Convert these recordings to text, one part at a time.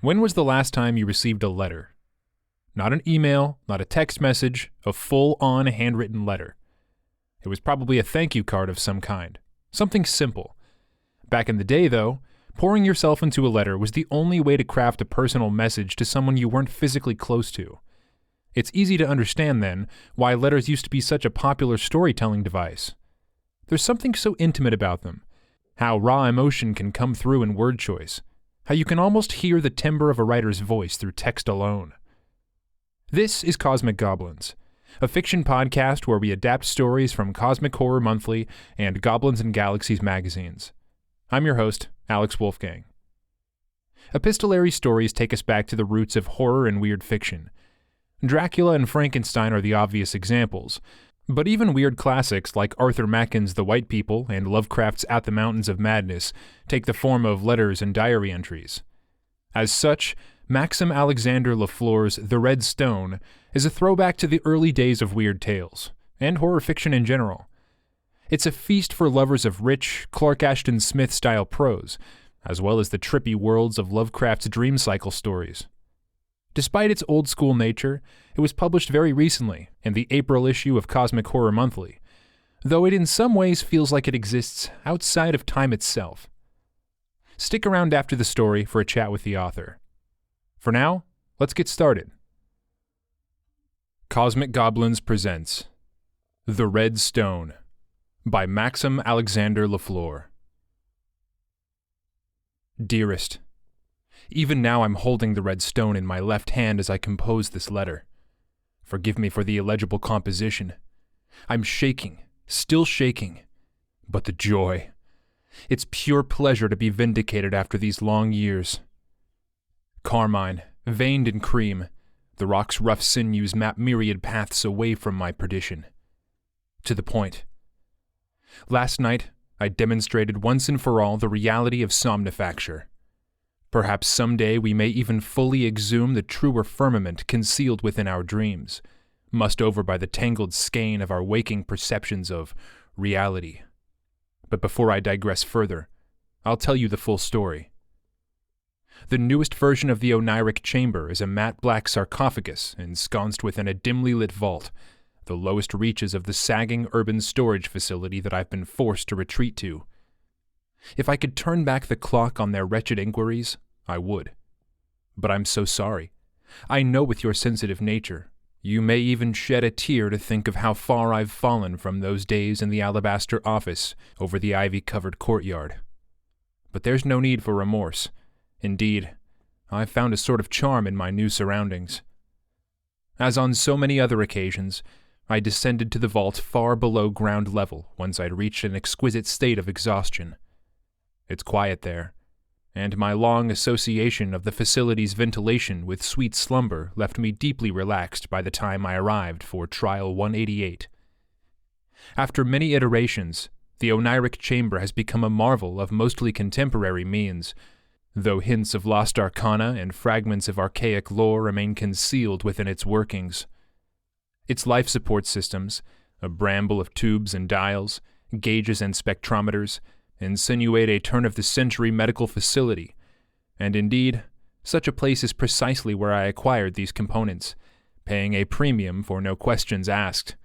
When was the last time you received a letter? Not an email, not a text message, a full-on handwritten letter. It was probably a thank you card of some kind. Something simple. Back in the day, though, pouring yourself into a letter was the only way to craft a personal message to someone you weren't physically close to. It's easy to understand, then, why letters used to be such a popular storytelling device. There's something so intimate about them. How raw emotion can come through in word choice. How you can almost hear the timbre of a writer's voice through text alone. This is Cosmic Goblins, a fiction podcast where we adapt stories from Cosmic Horror Monthly and Goblins and Galaxies magazines. I'm your host, Alex Wolfgang. Epistolary stories take us back to the roots of horror and weird fiction. Dracula and Frankenstein are the obvious examples, but even weird classics like Arthur Machen's The White People and Lovecraft's At the Mountains of Madness take the form of letters and diary entries. As such, Maxim Alexander LeFleur's The Red Stone is a throwback to the early days of weird tales, and horror fiction in general. It's a feast for lovers of rich, Clark Ashton Smith-style prose, as well as the trippy worlds of Lovecraft's dream cycle stories. Despite its old-school nature, it was published very recently in the April issue of Cosmic Horror Monthly, though it in some ways feels like it exists outside of time itself. Stick around after the story for a chat with the author. For now, let's get started. Cosmic Goblins presents The Red Stone by Maxim Alexander LeFleur. Dearest, even now I'm holding the red stone in my left hand as I compose this letter. Forgive me for the illegible composition. I'm shaking, still shaking. But the joy. It's pure pleasure to be vindicated after these long years. Carmine, veined in cream, the rock's rough sinews map myriad paths away from my perdition. To the point. Last night, I demonstrated once and for all the reality of somnifacture. Perhaps someday we may even fully exhume the truer firmament concealed within our dreams, mussed over by the tangled skein of our waking perceptions of reality. But before I digress further, I'll tell you the full story. The newest version of the Oniric Chamber is a matte black sarcophagus ensconced within a dimly lit vault, the lowest reaches of the sagging urban storage facility that I've been forced to retreat to. If I could turn back the clock on their wretched inquiries, I would. But I'm so sorry. I know with your sensitive nature, you may even shed a tear to think of how far I've fallen from those days in the alabaster office over the ivy-covered courtyard. But there's no need for remorse. Indeed, I've found a sort of charm in my new surroundings. As on so many other occasions, I descended to the vault far below ground level once I'd reached an exquisite state of exhaustion. It's quiet there, and my long association of the facility's ventilation with sweet slumber left me deeply relaxed by the time I arrived for Trial 188. After many iterations, the Oniric Chamber has become a marvel of mostly contemporary means, though hints of lost arcana and fragments of archaic lore remain concealed within its workings. Its life support systems, a bramble of tubes and dials, gauges and spectrometers, insinuate a turn-of-the-century medical facility, and indeed, such a place is precisely where I acquired these components, paying a premium for no questions asked.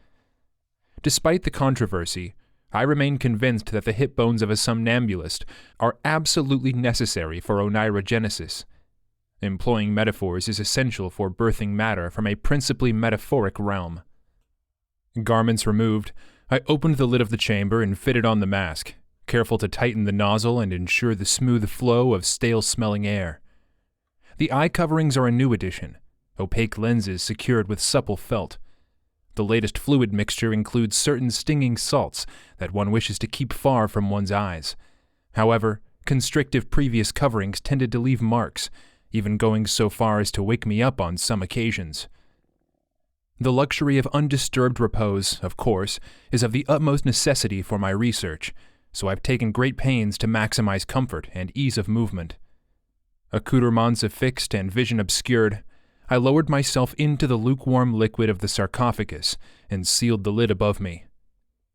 Despite the controversy, I remain convinced that the hip bones of a somnambulist are absolutely necessary for oneirogenesis. Employing metaphors is essential for birthing matter from a principally metaphoric realm. Garments removed, I opened the lid of the chamber and fitted on the mask, careful to tighten the nozzle and ensure the smooth flow of stale-smelling air. The eye coverings are a new addition, opaque lenses secured with supple felt. The latest fluid mixture includes certain stinging salts that one wishes to keep far from one's eyes. However, constrictive previous coverings tended to leave marks, even going so far as to wake me up on some occasions. The luxury of undisturbed repose, of course, is of the utmost necessity for my research, so I've taken great pains to maximize comfort and ease of movement. Accoutrements affixed and vision obscured, I lowered myself into the lukewarm liquid of the sarcophagus and sealed the lid above me.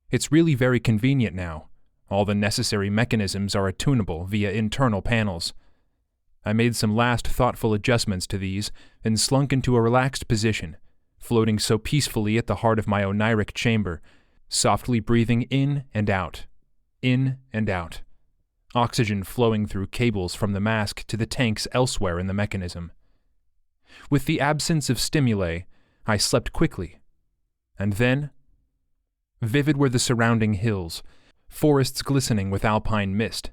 It's really very convenient now. All the necessary mechanisms are attunable via internal panels. I made some last thoughtful adjustments to these and slunk into a relaxed position, floating so peacefully at the heart of my oniric chamber, softly breathing in and out, oxygen flowing through cables from the mask to the tanks elsewhere in the mechanism. With the absence of stimuli, I slept quickly. And then, vivid were the surrounding hills, forests glistening with alpine mist.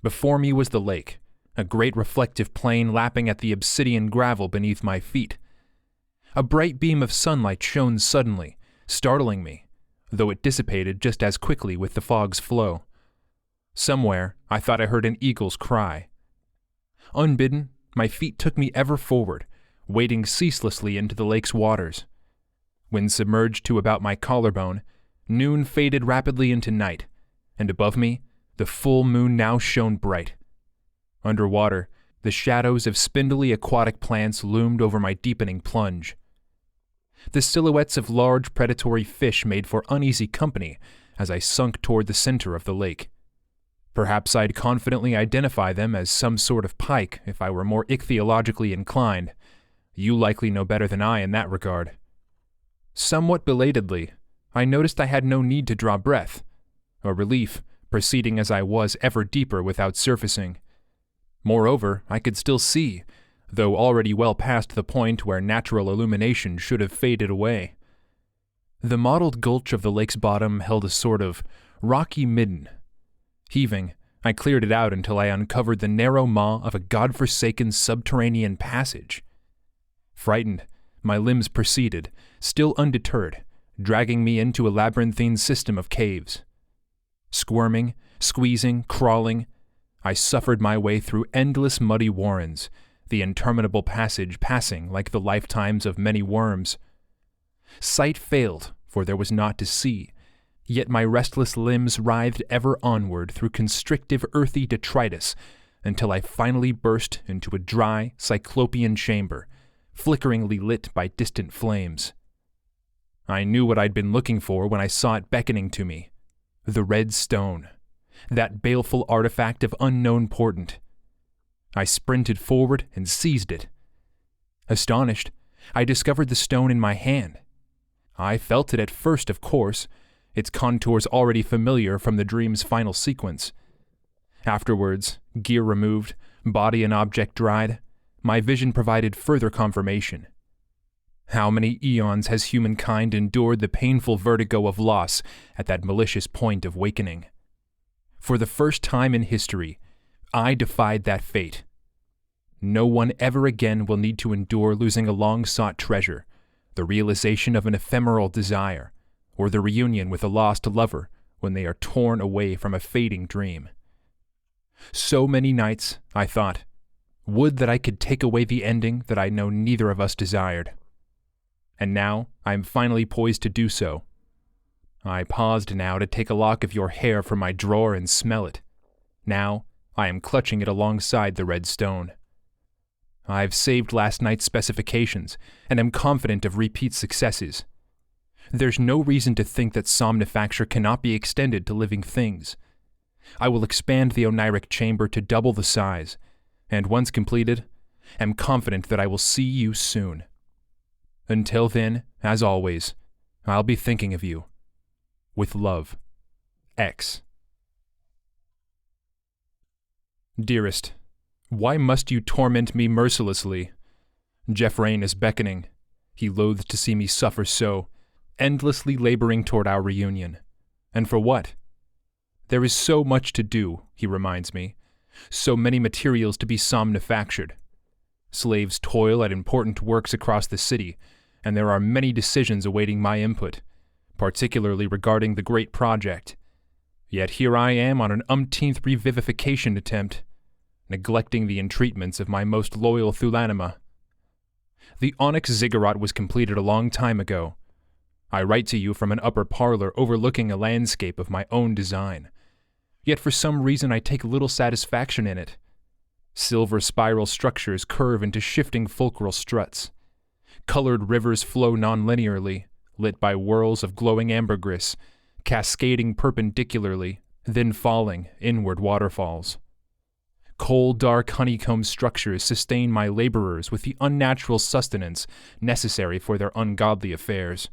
Before me was the lake, a great reflective plain lapping at the obsidian gravel beneath my feet. A bright beam of sunlight shone suddenly, startling me, though it dissipated just as quickly with the fog's flow. Somewhere, I thought I heard an eagle's cry. Unbidden, my feet took me ever forward, wading ceaselessly into the lake's waters. When submerged to about my collarbone, noon faded rapidly into night, and above me, the full moon now shone bright. Underwater, the shadows of spindly aquatic plants loomed over my deepening plunge. The silhouettes of large predatory fish made for uneasy company as I sunk toward the center of the lake. Perhaps I'd confidently identify them as some sort of pike if I were more ichthyologically inclined. You likely know better than I in that regard. Somewhat belatedly, I noticed I had no need to draw breath, a relief, proceeding as I was ever deeper without surfacing. Moreover, I could still see, though already well past the point where natural illumination should have faded away. The mottled gulch of the lake's bottom held a sort of rocky midden. Heaving, I cleared it out until I uncovered the narrow maw of a godforsaken subterranean passage. Frightened, my limbs proceeded, still undeterred, dragging me into a labyrinthine system of caves. Squirming, squeezing, crawling, I suffered my way through endless muddy warrens, the interminable passage passing like the lifetimes of many worms. Sight failed, for there was naught to see, yet my restless limbs writhed ever onward through constrictive earthy detritus until I finally burst into a dry, cyclopean chamber, flickeringly lit by distant flames. I knew what I'd been looking for when I saw it beckoning to me. The red stone, that baleful artifact of unknown portent. I sprinted forward and seized it. Astonished, I discovered the stone in my hand. I felt it at first, of course, its contours already familiar from the dream's final sequence. Afterwards, gear removed, body and object dried, my vision provided further confirmation. How many eons has humankind endured the painful vertigo of loss at that malicious point of wakening? For the first time in history, I defied that fate. No one ever again will need to endure losing a long-sought treasure, the realization of an ephemeral desire, or the reunion with a lost lover when they are torn away from a fading dream. So many nights, I thought, would that I could take away the ending that I know neither of us desired. And now I am finally poised to do so. I paused now to take a lock of your hair from my drawer and smell it. Now I am clutching it alongside the red stone. I've saved last night's specifications and am confident of repeat successes. There's no reason to think that somnifacture cannot be extended to living things. I will expand the oniric chamber to double the size, and once completed, am confident that I will see you soon. Until then, as always, I'll be thinking of you. With love, X. Dearest, why must you torment me mercilessly? Jeff Rain is beckoning. He loathed to see me suffer so, endlessly laboring toward our reunion. And for what? There is so much to do, he reminds me. So many materials to be somnifactured. Slaves toil at important works across the city, and there are many decisions awaiting my input, particularly regarding the great project. Yet here I am on an umpteenth revivification attempt, neglecting the entreatments of my most loyal Thulanima. The onyx ziggurat was completed a long time ago. I write to you from an upper parlor overlooking a landscape of my own design. Yet for some reason I take little satisfaction in it. Silver spiral structures curve into shifting fulcral struts. Colored rivers flow non-linearly, lit by whirls of glowing ambergris, cascading perpendicularly, then falling inward waterfalls. Cold, dark honeycomb structures sustain my laborers with the unnatural sustenance necessary for their ungodly affairs.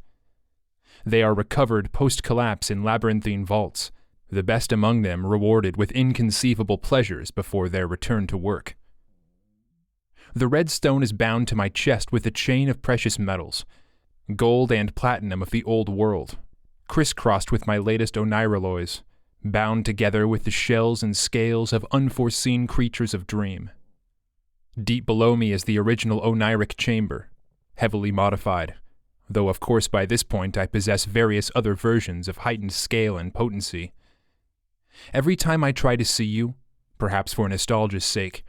They are recovered post-collapse in labyrinthine vaults, the best among them rewarded with inconceivable pleasures before their return to work. The red stone is bound to my chest with a chain of precious metals, gold and platinum of the old world, crisscrossed with my latest oniraloys, bound together with the shells and scales of unforeseen creatures of dream. Deep below me is the original oniric chamber, heavily modified, though of course by this point I possess various other versions of heightened scale and potency. Every time I try to see you, perhaps for nostalgia's sake,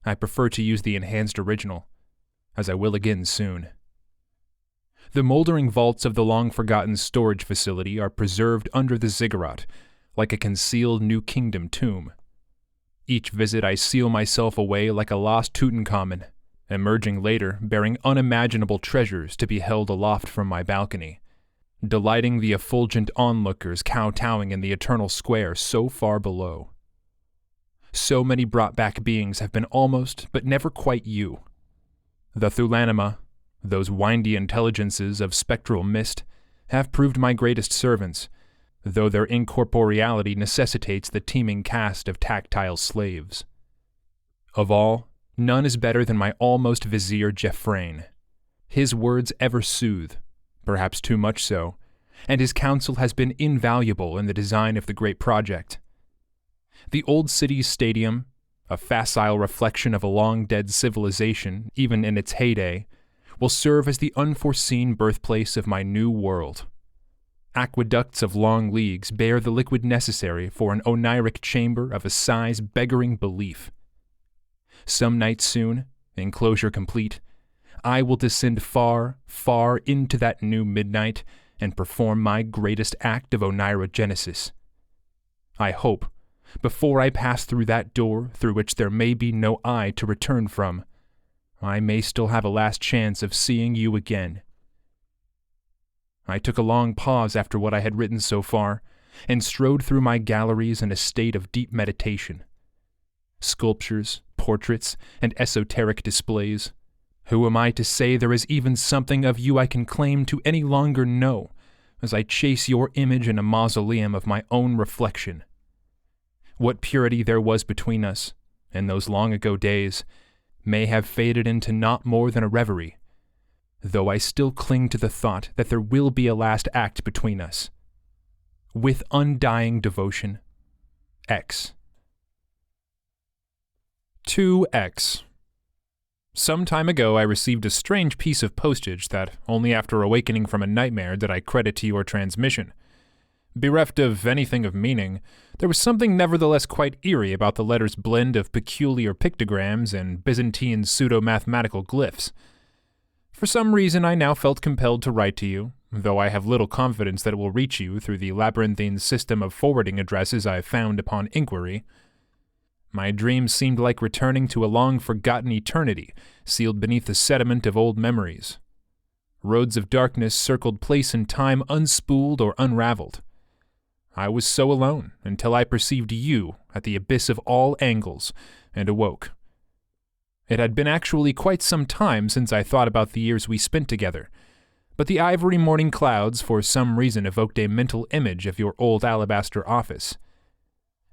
I prefer to use the enhanced original, as I will again soon. The moldering vaults of the long-forgotten storage facility are preserved under the ziggurat, like a concealed New Kingdom tomb. Each visit I seal myself away like a lost Tutankhamun, emerging later bearing unimaginable treasures to be held aloft from my balcony, delighting the effulgent onlookers kowtowing in the eternal square so far below. So many brought-back beings have been almost, but never quite you. The Thulanima, those windy intelligences of spectral mist, have proved my greatest servants, though their incorporeality necessitates the teeming cast of tactile slaves. Of all, none is better than my almost vizier Jeffrain. His words ever soothe, perhaps too much so, and his counsel has been invaluable in the design of the great project. The old city's stadium, a facile reflection of a long-dead civilization, even in its heyday, will serve as the unforeseen birthplace of my new world. Aqueducts of long leagues bear the liquid necessary for an oniric chamber of a size beggaring belief. Some night soon, enclosure complete, I will descend far, far into that new midnight and perform my greatest act of oneirogenesis. I hope, before I pass through that door through which there may be no eye to return from, I may still have a last chance of seeing you again. I took a long pause after what I had written so far, and strode through my galleries in a state of deep meditation. Sculptures, portraits, and esoteric displays. Who am I to say there is even something of you I can claim to any longer know, as I chase your image in a mausoleum of my own reflection? What purity there was between us, in those long-ago days, may have faded into naught more than a reverie, though I still cling to the thought that there will be a last act between us. With undying devotion, X. To X. Some time ago I received a strange piece of postage that, only after awakening from a nightmare, did I credit to your transmission. Bereft of anything of meaning, there was something nevertheless quite eerie about the letter's blend of peculiar pictograms and Byzantine pseudo-mathematical glyphs. For some reason I now felt compelled to write to you, though I have little confidence that it will reach you through the labyrinthine system of forwarding addresses I found upon inquiry. My dreams seemed like returning to a long-forgotten eternity, sealed beneath the sediment of old memories. Roads of darkness circled place and time unspooled or unraveled. I was so alone until I perceived you at the abyss of all angles, and awoke. It had been actually quite some time since I thought about the years we spent together, but the ivory morning clouds for some reason evoked a mental image of your old alabaster office.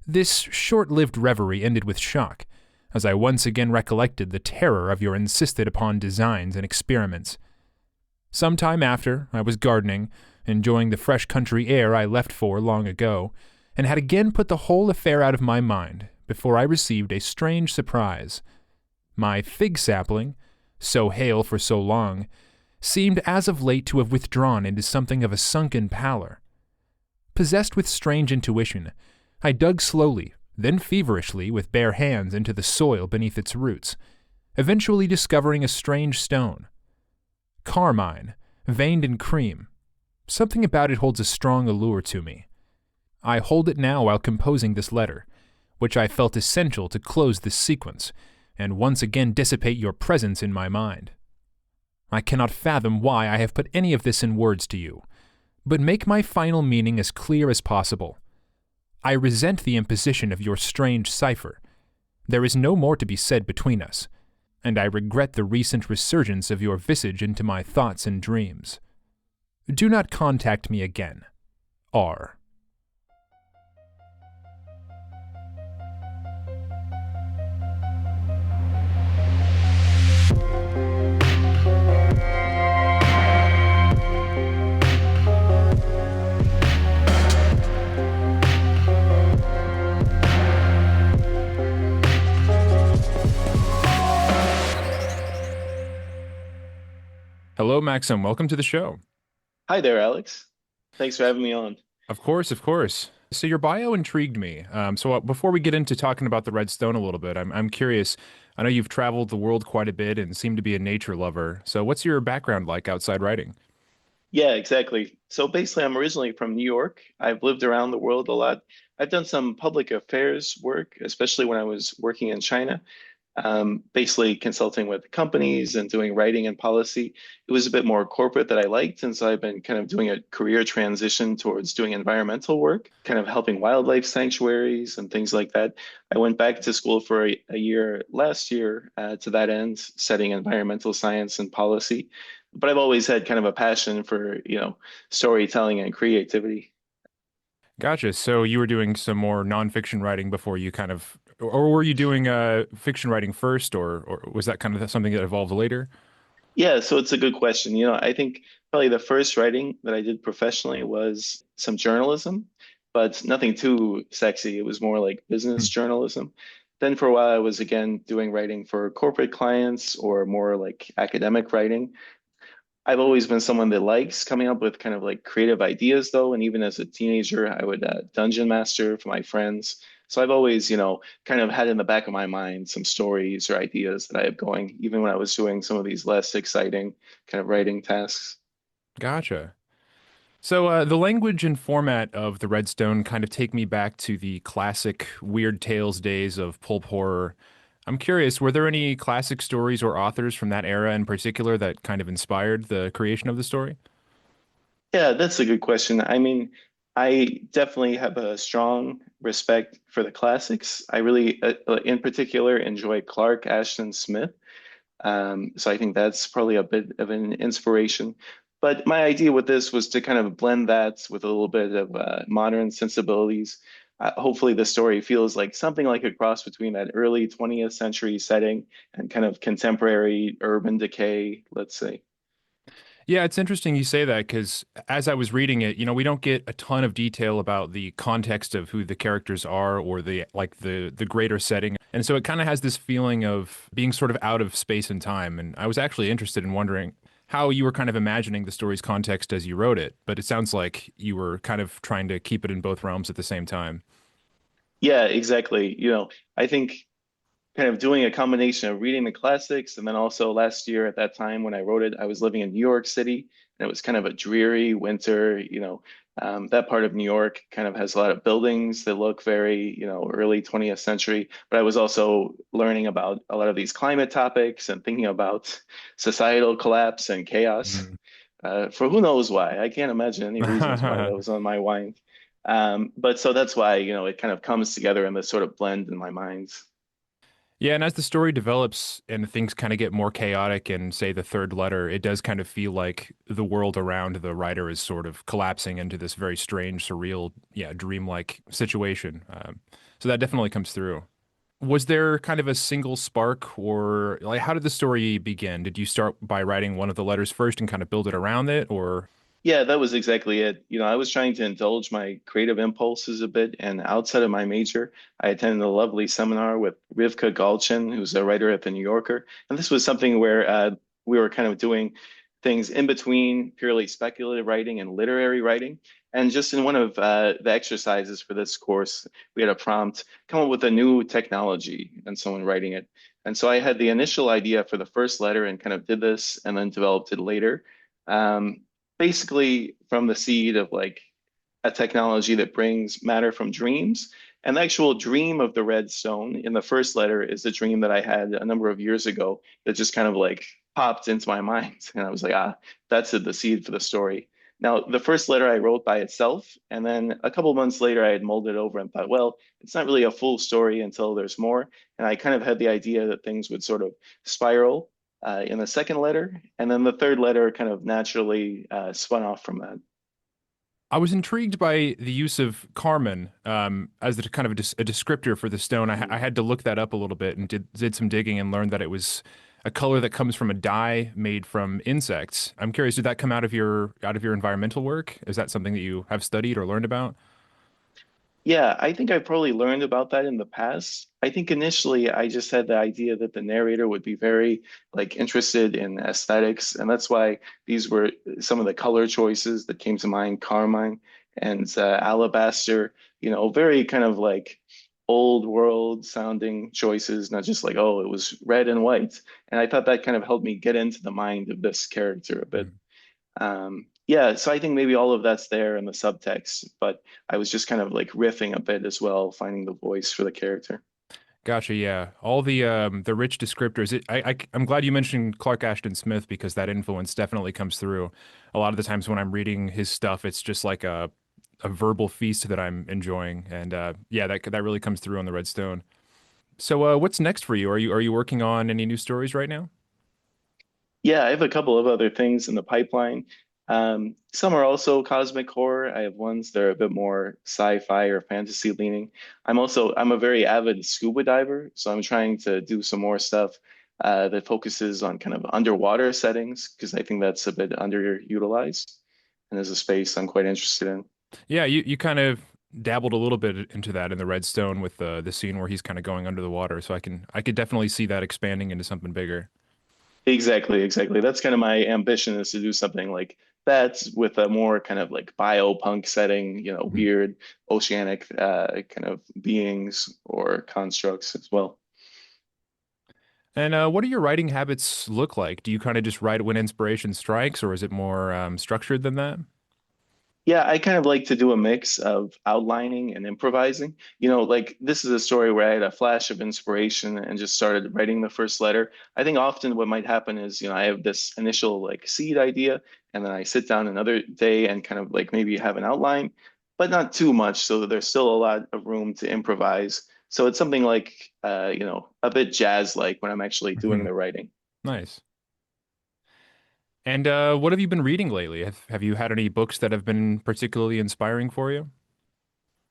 This short-lived reverie ended with shock, as I once again recollected the terror of your insisted-upon designs and experiments. Some time after, I was gardening, enjoying the fresh country air I left for long ago, and had again put the whole affair out of my mind before I received a strange surprise. My fig sapling, so hale for so long, seemed as of late to have withdrawn into something of a sunken pallor. Possessed with strange intuition, I dug slowly, then feverishly with bare hands into the soil beneath its roots, eventually discovering a strange stone. Carmine, veined in cream. Something about it holds a strong allure to me. I hold it now while composing this letter, which I felt essential to close this sequence, and once again dissipate your presence in my mind. I cannot fathom why I have put any of this in words to you, but make my final meaning as clear as possible. I resent the imposition of your strange cipher, There is no more to be said between us, and I regret the recent resurgence of your visage into my thoughts and dreams. Do not contact me again. R. Hello, Maxim. Welcome to the show. Hi there, Alex. Thanks for having me on. Of course, of course. So your bio intrigued me. Before we get into talking about the Redstone a little bit, I'm curious. I know you've traveled the world quite a bit and seem to be a nature lover. So what's your background like outside writing? Yeah, exactly. So basically, I'm originally from New York. I've lived around the world a lot. I've done some public affairs work, especially when I was working in China, basically consulting with companies and doing writing and policy. It was a bit more corporate that I liked, and so I've been kind of doing a career transition towards doing environmental work, kind of helping wildlife sanctuaries and things like that. I went back to school for a year last year to that end, studying environmental science and policy. But I've always had kind of a passion for, storytelling and creativity. Gotcha. So you were doing some more nonfiction writing before or were you doing fiction writing first, or was that kind of something that evolved later? Yeah, so it's a good question. I think probably the first writing that I did professionally was some journalism, but nothing too sexy. It was more like business journalism. Then for a while, I was again doing writing for corporate clients or more like academic writing. I've always been someone that likes coming up with kind of like creative ideas, though. And even as a teenager, I would dungeon master for my friends. So I've always, kind of had in the back of my mind some stories or ideas that I have going, even when I was doing some of these less exciting kind of writing tasks. Gotcha. So the language and format of the Redstone kind of take me back to the classic Weird Tales days of pulp horror. I'm curious, were there any classic stories or authors from that era in particular that kind of inspired the creation of the story? Yeah, that's a good question. I mean, I definitely have a strong respect for the classics. I really, in particular, enjoy Clark Ashton Smith. So I think that's probably a bit of an inspiration. But my idea with this was to kind of blend that with a little bit of modern sensibilities. Hopefully, the story feels like something like a cross between that early 20th century setting and kind of contemporary urban decay, let's say. Yeah, it's interesting you say that because as I was reading it, we don't get a ton of detail about the context of who the characters are or the greater setting. And so it kind of has this feeling of being sort of out of space and time. And I was actually interested in wondering how you were kind of imagining the story's context as you wrote it, but it sounds like you were kind of trying to keep it in both realms at the same time. Yeah, exactly. I think kind of doing a combination of reading the classics and then also last year at that time when I wrote it, I was living in New York City and it was kind of a dreary winter. That part of New York kind of has a lot of buildings that look very, early 20th century. But I was also learning about a lot of these climate topics and thinking about societal collapse and chaos. Mhm. For who knows why? I can't imagine any reasons why that was on my mind. But so that's why, it kind of comes together in this sort of blend in my mind. Yeah, and as the story develops and things kind of get more chaotic in, say, the third letter, it does kind of feel like the world around the writer is sort of collapsing into this very strange, surreal, yeah, dreamlike situation. So that definitely comes through. Was there kind of a single spark, or like how did the story begin? Did you start by writing one of the letters first and kind of build it around it, or? Yeah, that was exactly it. I was trying to indulge my creative impulses a bit, and outside of my major, I attended a lovely seminar with Rivka Galchen, who's a writer at the New Yorker. And this was something where we were kind of doing things in between purely speculative writing and literary writing. And just in one of the exercises for this course, we had a prompt, come up with a new technology, and someone writing it. And so I had the initial idea for the first letter and kind of did this and then developed it later. Um, Basically from the seed of like a technology that brings matter from dreams. And the actual dream of the red stone in the first letter is a dream that I had a number of years ago that just kind of like popped into my mind. And I was like, that's it, the seed for the story. Now, the first letter I wrote by itself, and then a couple months later, I had mulled it over and thought, well, it's not really a full story until there's more. And I kind of had the idea that things would sort of spiral in the second letter, and then the third letter kind of naturally spun off from that. I was intrigued by the use of Carmen as the kind of a descriptor for the stone. I had to look that up a little bit and did some digging and learned that it was a color that comes from a dye made from insects. I'm curious, did that come out of your environmental work? Is that something that you have studied or learned about? Yeah, I think I probably learned about that in the past. I think initially I just had the idea that the narrator would be very like interested in aesthetics, and that's why these were some of the color choices that came to mind, carmine and alabaster, very kind of like old world sounding choices, not just like, oh, it was red and white. And I thought that kind of helped me get into the mind of this character a bit. Yeah, so I think maybe all of that's there in the subtext, but I was just kind of like riffing a bit as well, finding the voice for the character. Gotcha. Yeah, all the rich descriptors. I'm glad you mentioned Clark Ashton Smith because that influence definitely comes through. A lot of the times when I'm reading his stuff, it's just like a verbal feast that I'm enjoying, and yeah, that really comes through on the Red Stone. So, what's next for you? Are you working on any new stories right now? Yeah, I have a couple of other things in the pipeline. Some are also cosmic horror. I have ones that are a bit more sci-fi or fantasy leaning. I'm a very avid scuba diver, so I'm trying to do some more stuff that focuses on kind of underwater settings because I think that's a bit underutilized and is a space I'm quite interested in. Yeah, you kind of dabbled a little bit into that in the Red Stone with the scene where he's kind of going under the water. So I could definitely see that expanding into something bigger. Exactly, exactly. That's kind of my ambition is to do something like that with a more kind of like biopunk setting, Mhm. weird oceanic kind of beings or constructs as well. And what do your writing habits look like? Do you kind of just write when inspiration strikes, or is it more structured than that? Yeah, I kind of like to do a mix of outlining and improvising. Like this is a story where I had a flash of inspiration and just started writing the first letter. I think often what might happen is, I have this initial like seed idea, and then I sit down another day and kind of like maybe have an outline, but not too much, so that there's still a lot of room to improvise. So it's something like, a bit jazz-like when I'm actually doing Mhm. the writing. Nice. And what have you been reading lately? Have you had any books that have been particularly inspiring for you?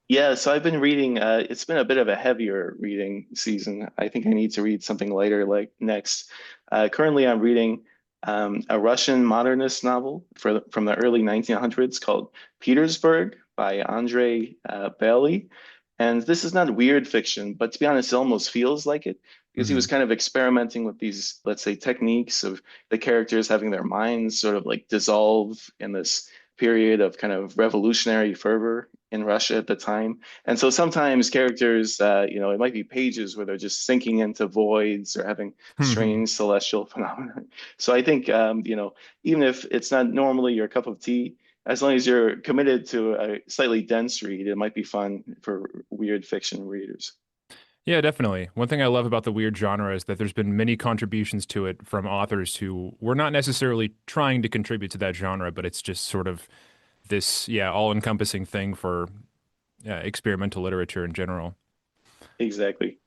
Yeah, so I've been reading, it's been a bit of a heavier reading season. I think I need to read something lighter like next. Currently, I'm reading a Russian modernist novel from the early 1900s called Petersburg by Andrei Bailey. And this is not weird fiction, but to be honest, it almost feels like it because he was Hmm. kind of experimenting with these, let's say, techniques of the characters having their minds sort of like dissolve in this period of kind of revolutionary fervor in Russia at the time. And so sometimes characters, it might be pages where they're just sinking into voids or having strange celestial phenomena. So I think, even if it's not normally your cup of tea, as long as you're committed to a slightly dense read, it might be fun for weird fiction readers. Yeah, definitely. One thing I love about the weird genre is that there's been many contributions to it from authors who were not necessarily trying to contribute to that genre, but it's just sort of this, yeah, all-encompassing thing for experimental literature in general. Exactly.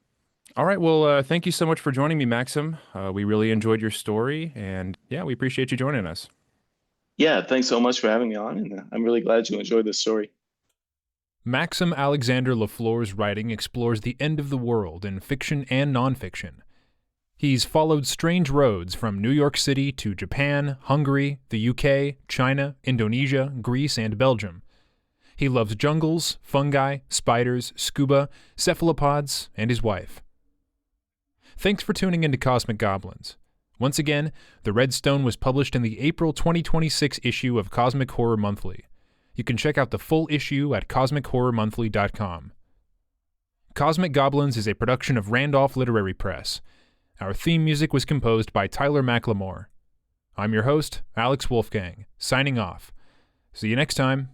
All right, well, thank you so much for joining me, Maxim. We really enjoyed your story, and yeah, we appreciate you joining us. Yeah, thanks so much for having me on, and I'm really glad you enjoyed this story. Maxim Alexander LeFleur's writing explores the end of the world in fiction and nonfiction. He's followed strange roads from New York City to Japan, Hungary, the UK, China, Indonesia, Greece, and Belgium. He loves jungles, fungi, spiders, scuba, cephalopods, and his wife. Thanks for tuning into Cosmic Goblins. Once again, The Red Stone was published in the April 2026 issue of Cosmic Horror Monthly. You can check out the full issue at cosmichorrormonthly.com. Cosmic Goblins is a production of Randolph Literary Press. Our theme music was composed by Tyler McLemore. I'm your host, Alex Wolfgang, signing off. See you next time.